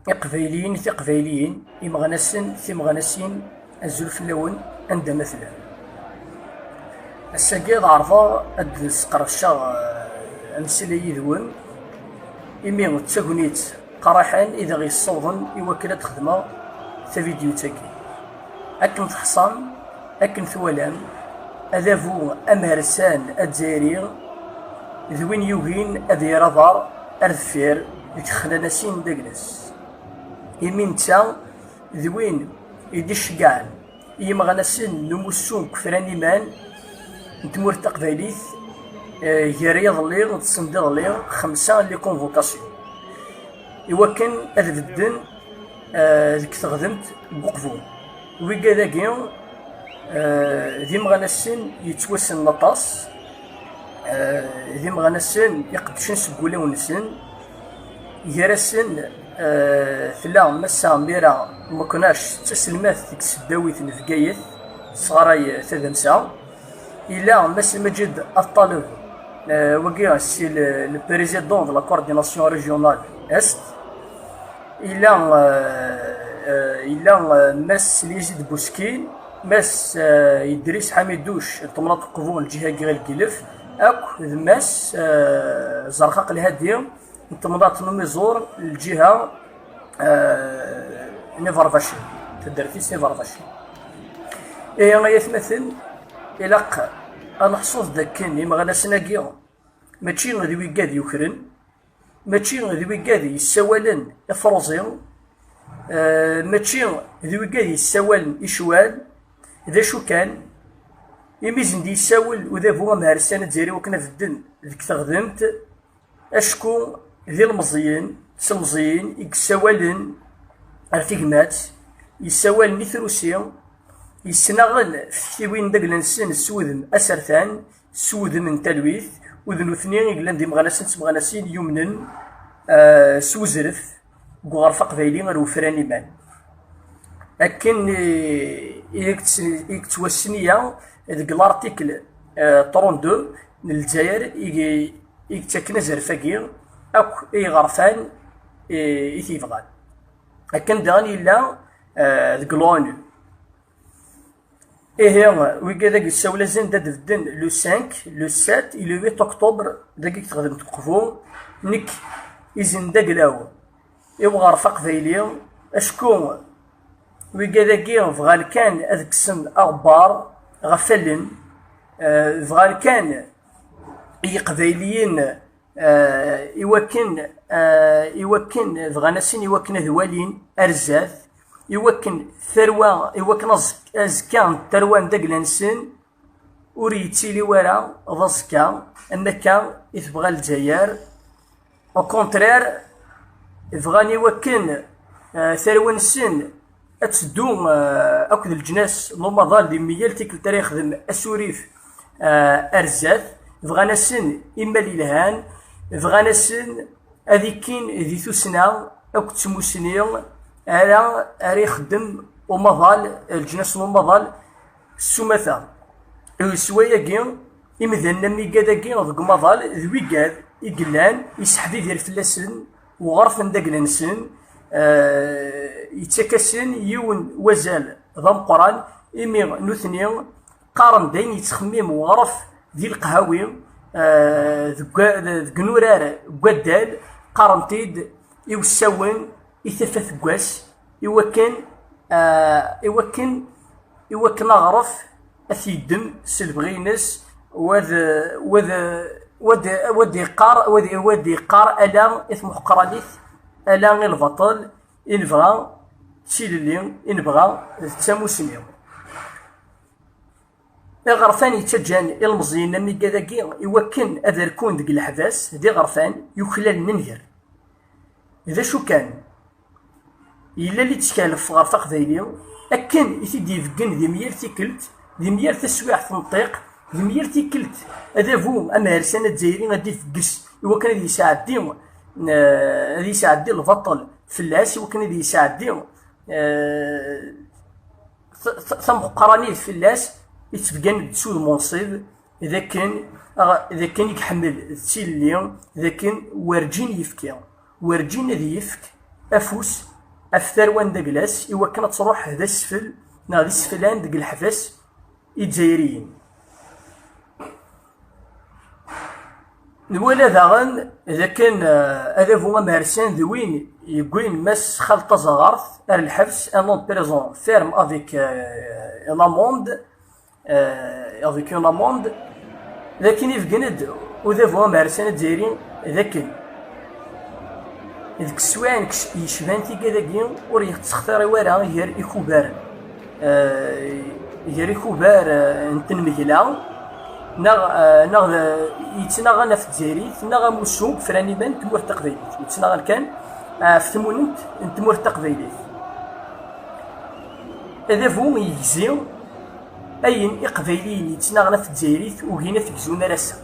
إقبايليين تقبايليين إمغنسن تيمغنسين الزلف اللون عند مثلا الساقيض عرضا أد سقرشا أمسلي يذون إمي تاكونيت قراحان إذا غي الصوضن إوكلا تخدمه فيديو تاكي أكن تحصان أكن ثوالام أذافو أمارسان الجزائري ذوين يوهين أذي رضار أرثفير يتخلانسين داكلاس إمين تا ذوين يديش كاع يمغنسن نموسون كفراني مان نتمور تقباليث يريض لي تصندق لي 5 لي كونفوكاسيون إوا كان أذ بدن ذيك تخدمت بوقفون ويكا داكي ذي مغنسن يتوسن نطاس ذي مغنسن يقدشن سكولا ونسن يرسن ثلا مسا ميرا مكناش تسلمات ديك السداويت نفقايث صغاراي تدمسا إلا مس مجد الطالب وكيا سي البريزيدون دو لا كورديناسيون ريجيونال است إلا مس ليزيد بوسكين مس إدريس حميدوش طمرات قبون الجهة كغير الكلف أك مس زرقاق الهادي طمرات نميزور الجهة نيفرفاشي تدرتيس نيفرفاشي إيه يتمثل إلاق أنا حصوص داكن إما غانا سناكيا ماشي غادي ويكادي يكرن ماشي غادي ويكادي يسوالن إفروزيون ماشي غادي ويكادي يسوالن إشوال إذا شو كان يميزن دي يساول وذا فوا مهرسان تزيري وكنا في الدن ذيك تخدمت أشكو ذي المزيين سمزيين يسوالن ارتيكمات يسوالن نيثروسيون يسنغل في وين داك لنسن السودم أسرثان سودم من تلويث وذنو اثنين يقلن دي مغنسين تمغنسين يمنن سوزرف وغرفة قبايلي غير وفراني مان لكن يكتوسنيا ديك لارتيكل 32 من الجزائر يكتاكنا زرفاكي أك إي غرفان يثيفغان لكن داني إلا ديك لونو إيه ويكا داك الساولة زين داد الدن لو 5 لو 7 لو 8 أكتوبر داك تخدم تقفو نك إزن داك لاو إيوا غرفة قبايلية أشكون ويكا داكي فغال كان هذاك السن أخبار غفلن فغال كان قبايليين إيوا فغاناسين إيوا كان ذوالين أرزاث يوكن ثروة يوكن أزكان ثروان داك لانسن وريتيلي ورا ضزكا أما كان يتبغى الجزائر أو كونترير يبغاني يوكن ثروان سن أتسدو أكد الجناس نومضال دي ميال تيكل تاريخ ذم أسوريف أرزاث بغانا سن إما للهان بغانا سن أذيكين ذي ثسنا أكد تموسنيون أرا يخدم ومظال الجناس ومظال السمثا سوايا كين إمذن ميكا داكي ضق مظال ذويكاد يقلان يسحبي ديال فلاسن وغرفن داك لنسن يتكاسن يون وزال ضم قران إمي نوثني قارن داين يتخمم وغرف ديال القهاوي ذك نورار قدال قارن تيد يوساون يثفث كواس إوكن أغرف أثيدم سلبغينس ودي قار ألا إثم حقرانيث ألا غير البطل إن بغا تشيللين إن بغا تساموسنيو غرفان يتجان المزيين مي كذاكي إوكن أذا كون ديك الحباس دي غرفان يخلال ننهر إذا شو كان إلا اللي تشكال في غرفة قبايلية أكن يتيدي يفقن ذي ميال تيكلت ذي ميال تسويع تنطيق ذي ميال تيكلت هذا فو أما رسالة الجزائريين غادي يفقس إوا كان هذي يساعدي البطل فلاس إوا كان هذي يساعدي ثم قراني فلاس يتفقن تسود منصب إذا كان يحمل تسيلي إذا كان ورجين يفكي ورجين ذي يفك أفوس الثروان داكلاس إوا كانت تروح هذا السفل نا ذي السفلان ديك الحفاس الجزائريين. نوالا داغن إذا كان هذا هو مارسان ذوين يقوين ماس خالطة زغارث ار الحبس ان نون بريزون فيرم افيك ان اموند افيك اون اموند، لكن يفقند وذا هو مارسان الجزائريين ذاك ذيك السوايع يشبان تيكا داكي ور يتختار وارا غير يكوبار غير يكوبار نتنمكلا ناغ يتناغا في الجزائر يتناغا موسوق فراني بان تمور تقبيليت يتناغا كان في تموننت تمور تقبيليت هذا فو يجزي اين اقبيليين يتناغا في الجزائر وهنا في كزونا راسا.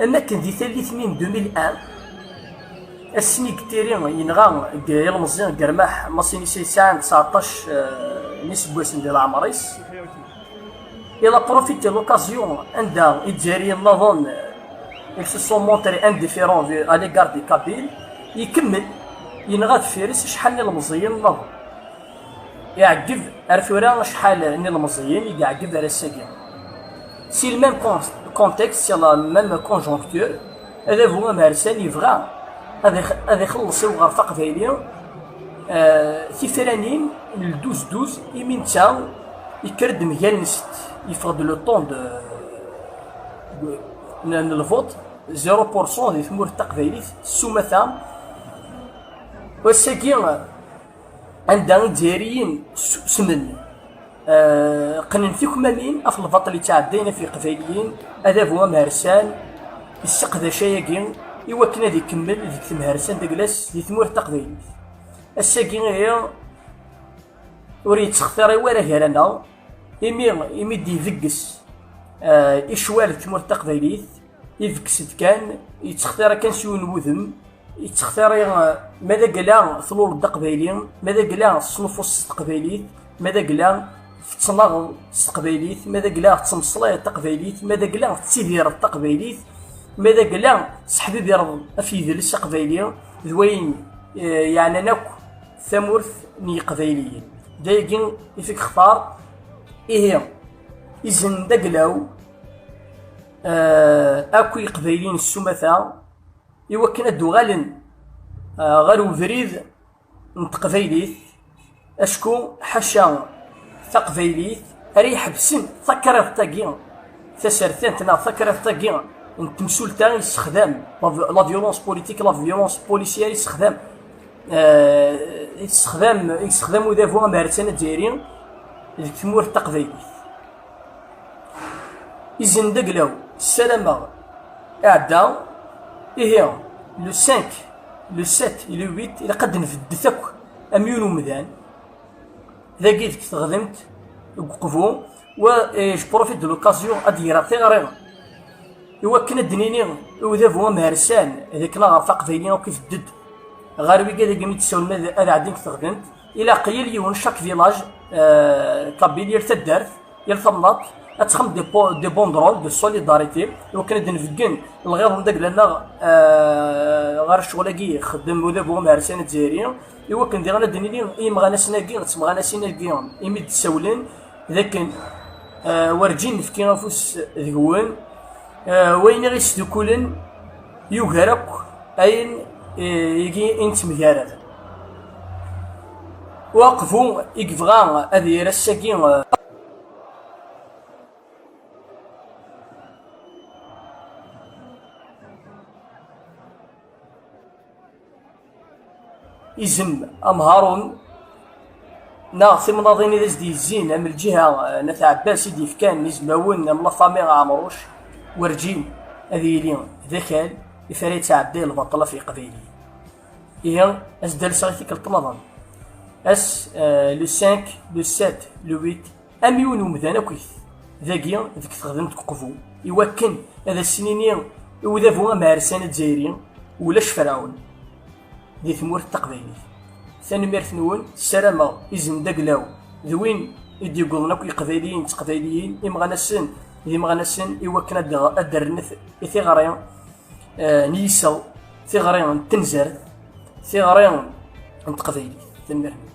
اما كان دي ثالث من 2001 السني كتيرين ينغا يلمزين قرماح مصيني ساعة 19 نسبواسن ديال عمريس إلا بروفيتي لوكازيون عندها الجزائريين نظن ils se sont montrés indifférents à l'égard des Kabyles يكمل ينغا في فارس شحال المزيين نظن يعقب عرفورا شحال المزيين يعقب على الساكن سي الميم كونتكست سي لا ميم كونجونكتور. هذا هو مارسان يبغى هذا يخلصوا غير تقبيليين تيفرانين 12 يمين تا يكرد مجال نست يفقد لو طون دو الفوت 0% ديال ثمور التقبيليت السمثا والساكين عندها الجزائريين سمن قنن فيكم مين افضل الفط اللي تعدينا في قبيليين. هذا هو مارسان السقذا شايقين إوا كنا ذي كمل ذيك تمهرسان داكلاس دي ثمور تقبيليت الساكين هي وريت تختاري ولا هرانا إمي دي فكس إشوال تمور تقبيليت يفكس كان يتختار كان سيون وذم يتختار ماذا قلا ثلول التقبيليين ماذا قلا صنفوس التقبيليت ماذا قلا تصنغ التقبيليت ماذا قلا تمصلاي التقبيليت ماذا قلا تسيدير التقبيليت ماذا قلا سحبي بيرض أفيد القبيلية ذوين يعني ناك ثمورث ني قبيليين دايقين يفيك خطار إيه إذن داقلاو أكوي قبيليين السمثا إوا كنا دوغالن غارو فريد نتقبيليت أشكو حاشا ثقبيليت أريح بسن ثكرت تاقين ثسرتان تنا ثكرت تاقين التمثيل يستخدم لا فيولونس بوليتيك لا فيولونس بوليسيير يستخدم ودافع مارسان الجزائريين التمور التقبيليت إذن داكلاو السلامة أعدا إيه لو 5 لو 7 لو 8 إلا قد نفد ثاك أميون ومدان ذاكي ديك تخدمت وقفو و جبروفيت دو لوكازيون أديرا تيغريغ إوا كنا دنيني وذا هو مهرسان هذاك لا غير تقبيليين وكيف الدد غير ويكا داك مي تساول هذا عادين تخدمت إلا قيل يون شاك فيلاج كابيل يرتدارت يرثمناط أتخم دي بوندرول دو سوليداريتي إوا كنا دنفكن الغير من داك لأن غير الشغلاكي خدم وذا هو مهرسان الجزائريين إوا كان ديغنا دنيني إما غناسناكي تسمغناسيناكي إمي تساولن ذاك ورجين في كينافوس ذكوان وين غيس دوكولن يوغرق أين يجي انت مجارد وقفوا يقفغان هذه الساكين يزم أم هارون ناغ مناضين إذا زدي الزين أم الجهة نتا عباس يدي فكان نزماون أم لافامي عمروش ورجين هذه اليوم ذكال يفريد تعدي البطلة في قبيلي إيه أس دال سايتيك الطنظن أس لو 5 لو 7 لو 8 أميون ومذانا كويث ذاكيا ذيك تخدم تقفو يوكن هذا السنين وذا فوا مارسان الجزائريين ولاش فرعون دي ثمور التقبيلي ثاني ميرثنون السلامة إذن داكلاو ذوين يدي يقولنا كوي قبيليين تقبيليين إمغانسن إمغانسن إوا كنا أدرنث ثغرين نيسا ثغرين تنزر ثغرين تقبيلي tennerni.